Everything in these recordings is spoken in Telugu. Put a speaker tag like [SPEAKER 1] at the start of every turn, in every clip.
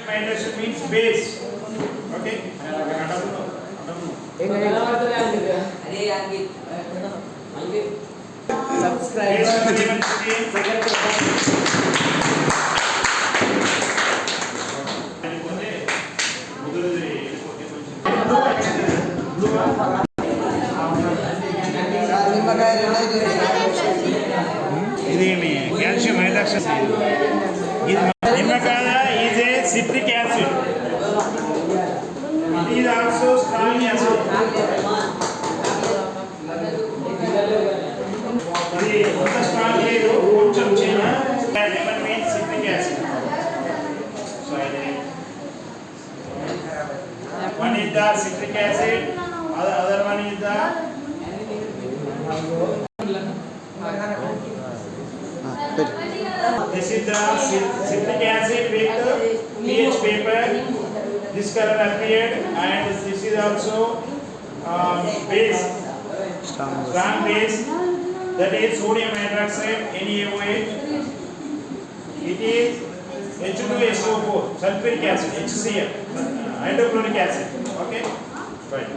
[SPEAKER 1] hydroxide means base. Okay.
[SPEAKER 2] Subscribe.
[SPEAKER 1] ఇది మీ కాల్షియం హైడ్రాక్సైడ్. ఇది నిమ్మకాయ is a citric acid. It is also strong acid. ఇది అంత స్ట్రాంగ్ లేదు, కొంచెం చిన్న. Lemon means citric acid. So one is the citric acid, other one is the this is the citric acid with pH paper. This color appeared, and this is also base, strong base, that is sodium hydroxide NaOH. It is H2SO4 sulfuric acid, HCl, hydrochloric acid. Okay, right.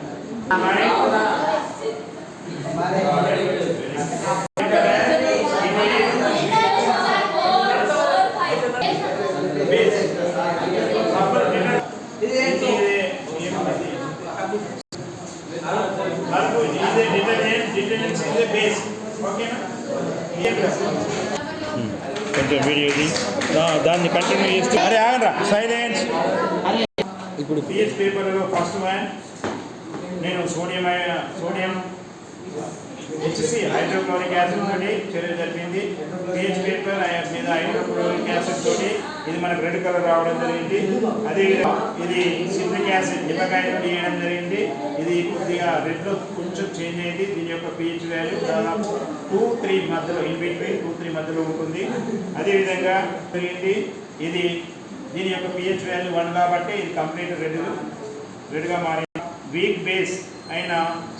[SPEAKER 1] కొంచెం వీడియో ఇది దాన్ని కంటిన్యూ చేస్తూ అరే ఆగరా సైలెన్స్. ఇప్పుడు పిహెచ్ పేపర్లో ఫస్ట్ వన్ నేను సోడియం HCl హైడ్రోక్లోరిక్ యాసిడ్ తోటి చర్య జరిపింది. పిహెచ్ పేపర్ మీద హైడ్రోక్లోరిక్ యాసిడ్ తోటి ఇది మనకు రెడ్ కలర్ రావడం జరిగింది. అదేవిధంగా ఇది సిట్రిక్ యాసిడ్ నిమ్మకాయ తీయడం జరిగింది. ఇది కొద్దిగా రెడ్లో కొంచెం చేంజ్ అయింది. దీని యొక్క పిహెచ్ వాల్యూ దాదాపు 2-3 మధ్యలో, ఇన్ బిట్వీన్ 2-3 మధ్యలో ఉంటుంది. అదేవిధంగా జరిగింది ఇది దీని యొక్క పిహెచ్ వాల్యూ 1 కాబట్టి ఇది కంప్లీట్ రెడ్గా మారింది. వీక్ బేస్ అయిన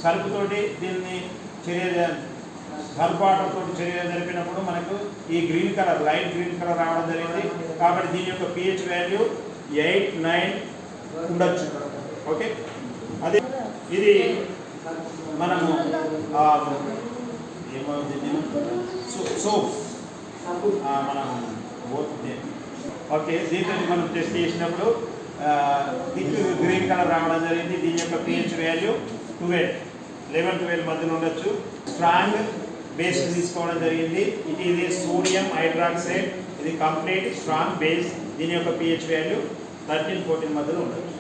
[SPEAKER 1] సల్ఫ్తోటి దీన్ని సల్ఫాటతో చర్య జరిపినప్పుడు మనకు ఈ green colour, light green colour రావడం జరిగింది. కాబట్టి దీని యొక్క పిహెచ్ వాల్యూ 8-9 ఉండొచ్చు. ఓకే, అదే ఇది మనము ఏమవుతుంది సోప్ మనం ఓకే దీంతో మనం టెస్ట్ చేసినప్పుడు దీనికి గ్రీన్ కలర్ రావడం జరిగింది. దీని యొక్క పిహెచ్ వాల్యూ 11-12 మధ్యలో ఉండొచ్చు. స్ట్రాంగ్ బేస్ తీసుకోవడం జరిగింది. ఇది సోడియం హైడ్రాక్సైడ్, ఇది కంప్లీట్ స్ట్రాంగ్ బేస్. దీని యొక్క పిహెచ్ వాల్యూ 13-14 మధ్యలో ఉండొచ్చు.